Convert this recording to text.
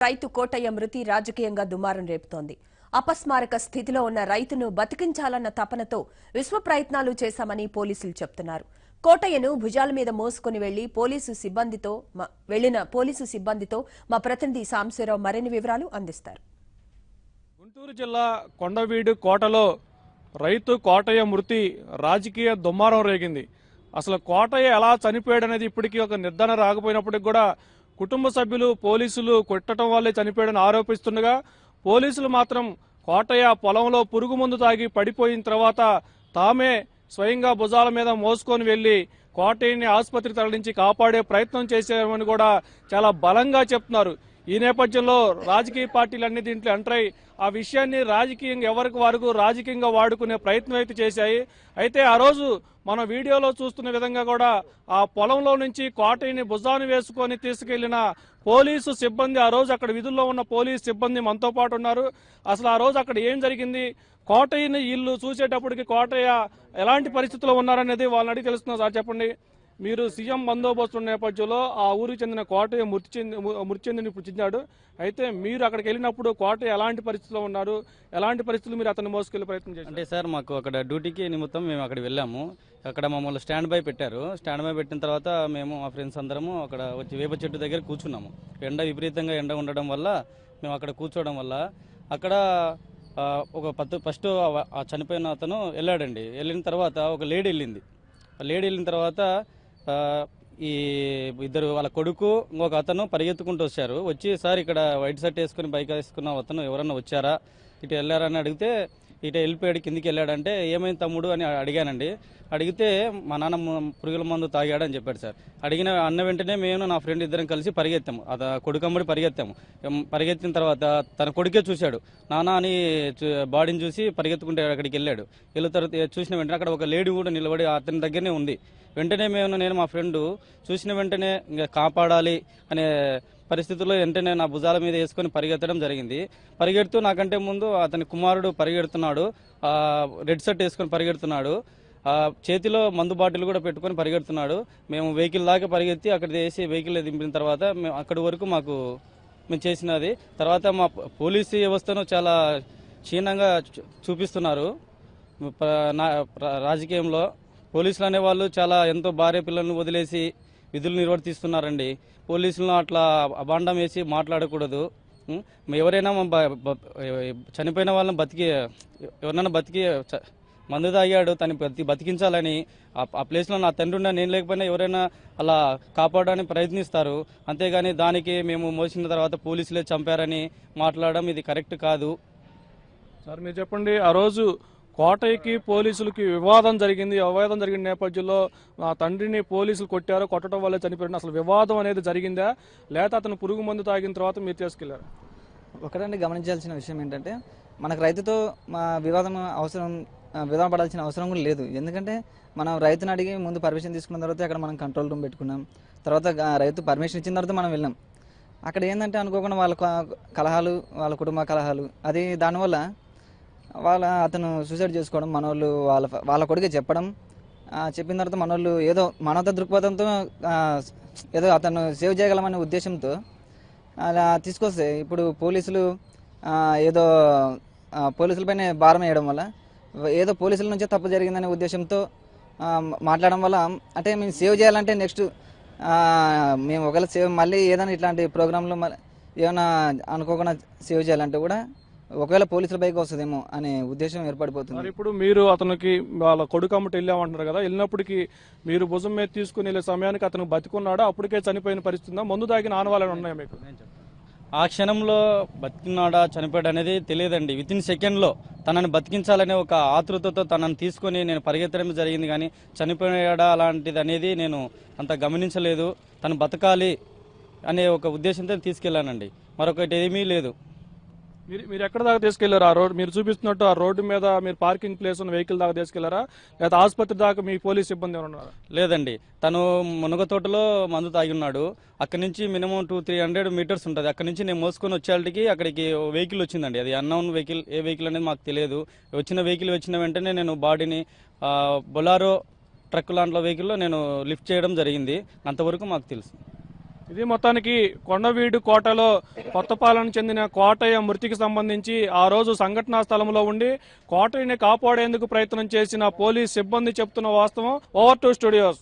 రైతు కోటయ్య మృతి రాజకీయంగా దుమారం రేపుతోంది. అపస్మారక స్థితిలో ఉన్న రైతును బతికించాలన్న తపనతో విశ్వ ప్రయత్నాలు చేశామని పోలీసులు చెబుతున్నారు. కోటయ్యను భుజాల మీద మోసుకుని వెళ్లిన పోలీసు సిబ్బందితో మా ప్రతినిధి సాంబశివరావు మరిన్ని వివరాలు అందిస్తారు. గుంటూరు జిల్లా కొండవీడు కోటలో రైతు కోటయ్య మృతి రాజకీయ దుమారం రేగింది. అసలు కోటయ్య ఎలా చనిపోయాడనేది ఇప్పటికీ ఒక నిర్ధారణ రాకపోయినప్పటికీ కూడా కుటుంబ సభ్యులు పోలీసులు కొట్టడం వల్లే చనిపోయాడని ఆరోపిస్తుండగా, పోలీసులు మాత్రం కోటయ్య పొలంలో పురుగు మందు తాగి పడిపోయిన తర్వాత తామే స్వయంగా భుజాల మీద మోసుకొని వెళ్లి కోటయ్యని ఆసుపత్రికి తరలించి కాపాడే ప్రయత్నం చేశామని కూడా చాలా బలంగా చెప్తున్నారు. ఈ నేపథ్యంలో రాజకీయ పార్టీలన్నీ దీంట్లో ఎంటర్ అయి ఆ విషయాన్ని రాజకీయంగా ఎవరికి వారికి రాజకీయంగా వాడుకునే ప్రయత్నం అయితే చేశాయి. అయితే ఆ రోజు మన వీడియోలో చూస్తున్న విధంగా కూడా ఆ పొలంలో నుంచి కోటయ్యని భుజాన్ని వేసుకొని తీసుకెళ్లిన పోలీసు సిబ్బంది, ఆ రోజు అక్కడ విధుల్లో ఉన్న పోలీసు సిబ్బంది మనతో పాటు ఉన్నారు. అసలు ఆ రోజు అక్కడ ఏం జరిగింది, కోటయ్యని వీళ్ళు చూసేటప్పటికి కోటయ్య ఎలాంటి పరిస్థితుల్లో ఉన్నారనేది వాళ్ళని అడిగి తెలుస్తున్నారు. సార్ చెప్పండి, మీరు సీఎం బందోబస్తు నేపథ్యంలో ఆ ఊరికి చెందిన కోటయ్య మృతి చెందిన ఇప్పుడు చెందాడు. అయితే మీరు అక్కడికి వెళ్ళినప్పుడు కోటయ్య ఎలాంటి పరిస్థితుల్లో ఉన్నారు, ఎలాంటి పరిస్థితులు మీరు అతన్ని మోసుకెళ్లే ప్రయత్నం చేశారు? అంటే సార్, మాకు అక్కడ డ్యూటీకి నిమిత్తం మేము అక్కడికి వెళ్ళాము. అక్కడ మమ్మల్ని స్టాండ్ బై పెట్టారు. స్టాండ్ బై పెట్టిన తర్వాత మేము మా ఫ్రెండ్స్ అందరము అక్కడ వచ్చి వేప చెట్టు దగ్గర కూర్చున్నాము. విపరీతంగా ఎండ ఉండడం వల్ల మేము అక్కడ కూర్చోవడం వల్ల అక్కడ ఫస్ట్ చనిపోయిన అతను వెళ్ళాడండి. వెళ్ళిన తర్వాత ఒక లేడీ వెళ్ళింది. లేడీ వెళ్ళిన తర్వాత ఈ ఇద్దరు వాళ్ళ కొడుకు ఇంకొక అతను పరిగెత్తుకుంటూ వచ్చారు. వచ్చి సార్ ఇక్కడ వైట్ షర్ట్ వేసుకుని బైక్ వేసుకున్న అతను ఎవరన్నా వచ్చారా, ఇటు వెళ్ళారని అడిగితే ఇటు వెళ్ళిపోయాడు, కిందికి వెళ్ళాడంటే ఏమైంది తమ్ముడు అని అడిగానండి. అడిగితే మా నాన్న పురుగుల మందు తాగాడని చెప్పాడు సార్. అన్న వెంటనే మేము నా ఫ్రెండ్ ఇద్దరం కలిసి పరిగెత్తాము. కొడుకమ్మడి పరిగెత్తాము. పరిగెత్తిన తర్వాత తన కొడుకే చూశాడు. నాన్న అని బాడీని చూసి పరిగెత్తుకుంటే అక్కడికి వెళ్ళాడు. వెళ్ళిన తర్వాత చూసిన వెంటనే అక్కడ ఒక లేడీ కూడా నిలబడి అతని దగ్గరనే ఉంది. వెంటనే నేను మా ఫ్రెండ్ చూసిన వెంటనే ఇంకా కాపాడాలి అనే పరిస్థితుల్లో వెంటనే నా భుజాల మీద వేసుకొని పరిగెత్తడం జరిగింది. పరిగెడుతూ నాకంటే ముందు అతని కుమారుడు పరిగెడుతున్నాడు, రెడ్ షర్ట్ వేసుకొని పరిగెడుతున్నాడు, చేతిలో మందు బాటిల్ కూడా పెట్టుకొని పరిగెడుతున్నాడు. మేము వెహికల్ దాకా పరిగెత్తి అక్కడ వేసి వెహికల్ దింపిన తర్వాత మేము అక్కడి వరకు మేము చేసినది. తర్వాత మా పోలీసు వ్యవస్థను చాలా క్షీణంగా చూపిస్తున్నారు. రాజకీయంలో పోలీసులు అనేవాళ్ళు చాలా ఎంతో భార్య పిల్లలను వదిలేసి విధులు నిర్వర్తిస్తున్నారండి. పోలీసులను అట్లా అబాండం వేసి మాట్లాడకూడదు. ఎవరైనా చనిపోయిన వాళ్ళని ఎవరైనా బతికి మందు తాగాడు తను బతికించాలని ఆ ప్లేస్లో నా తండ్రి ఉన్నా నేను లేకపోయినా ఎవరైనా అలా కాపాడడానికి ప్రయత్నిస్తారు. అంతేగాని దానికి మేము మోసిన తర్వాత పోలీసులే చంపారని మాట్లాడడం ఇది కరెక్ట్ కాదు. సార్ మీరు చెప్పండి, ఆ రోజు కోటయ్యకి పోలీసులకి వివాదం జరిగింది. వివాదం జరిగిన నేపథ్యంలో ఆ తండ్రిని పోలీసులు కొట్టడం వల్ల చనిపోయాడు. అసలు వివాదం అనేది జరిగిందా, లేదా అతను పురుగు మందు తాగిన తర్వాత మీరు తీసుకెళ్లారు? ఒకటండి గమనించాల్సిన విషయం ఏంటంటే, మనకు రైతుతో వివాదం పడాల్సిన అవసరం కూడా లేదు. ఎందుకంటే మనం రైతుని అడిగి ముందు పర్మిషన్ తీసుకున్న తర్వాత అక్కడ మనం కంట్రోల్ రూమ్ పెట్టుకున్నాం. తర్వాత రైతు పర్మిషన్ ఇచ్చిన తర్వాత మనం వెళ్ళాం. అక్కడ ఏంటంటే అనుకోకుండా వాళ్ళ కలహాలు, వాళ్ళ కుటుంబ కలహాలు, అది దానివల్ల అతను సూసైడ్ చేసుకోవడం, మనోళ్ళు వాళ్ళ కొడుకే చెప్పడం, చెప్పిన తర్వాత మనోళ్ళు ఏదో మానవతా దృక్పథంతో ఏదో అతను సేవ్ చేయగలమనే ఉద్దేశంతో అలా తీసుకొస్తే ఇప్పుడు పోలీసులు ఏదో పోలీసులపైన భారం వేయడం వల్ల ఏదో పోలీసుల నుంచే తప్పు జరిగిందనే ఉద్దేశంతో మాట్లాడడం వల్ల, అంటే మేము సేవ్ చేయాలంటే నెక్స్ట్ మేము ఒకవేళ మళ్ళీ ఏదైనా ఇట్లాంటి ప్రోగ్రాంలో ఏమైనా అనుకోకుండా సేవ్ చేయాలంటే కూడా ఒకవేళ పోలీసుల బైక్ వస్తుందేమో అనే ఉద్దేశం ఏర్పడిపోతుంది. ఇప్పుడు మీరు అతనికి వాళ్ళ కొడుకు అమ్మటి వెళ్ళామంటారు కదా, వెళ్ళినప్పటికీ మీరు భుజం మీద తీసుకుని వెళ్ళే సమయానికి అతను బతికున్నాడా, అప్పటికే చనిపోయిన పరిస్థితి మందు తాగిన ఆనవాళ్ళని ఉన్నాయి మీకు? ఆ క్షణంలో బతికినాడా చనిపోయాడు అనేది తెలియదండి. వితిన్ సెకండ్లో తనని బతికించాలనే ఒక ఆతృతతో తనని తీసుకొని నేను పరిగెత్తడం జరిగింది. కానీ చనిపోయాడా అలాంటిది అనేది నేను అంత గమనించలేదు. తను బతకాలి అనే ఒక ఉద్దేశంతో తీసుకెళ్ళానండి, మరొకటి ఏమీ లేదు. మీరు ఎక్కడ దాకా తీసుకెళ్లారు? ఆ రోడ్ మీరు చూపిస్తున్నట్టు ఆ రోడ్డు మీద మీరు పార్కింగ్ ప్లేస్ ఉన్న వెహికల్ దాకా తీసుకెళ్లారా, లేదా ఆసుపత్రి దాకా మీ పోలీస్ సిబ్బంది ఉన్నారా? లేదండి, తను మునగ తోటలో మందు తాగి ఉన్నాడు. అక్కడి నుంచి మినిమం 200-300 మీటర్స్ ఉంటుంది. అక్కడి నుంచి నేను మోసుకొని వచ్చేటికి అక్కడికి వెహికల్ వచ్చిందండి. అది అన్నౌన్ వెహికల్, ఏ వెహికల్ అనేది మాకు తెలియదు. వచ్చిన వెహికల్ వచ్చిన వెంటనే నేను బాడీని బొలారో ట్రక్ లాంటి వెహికల్లో నేను లిఫ్ట్ చేయడం జరిగింది. అంతవరకు మాకు తెలుసు. ఇది మొత్తానికి కొండవీడు కోటలో కొత్తపాలన చెందిన కోటయ్య మృతికి సంబంధించి ఆ రోజు సంఘటనా స్థలంలో ఉండి కోటయ్యని కాపాడేందుకు ప్రయత్నం చేసిన పోలీస్ సిబ్బంది చెప్తున్న వాస్తవం. Over to studios.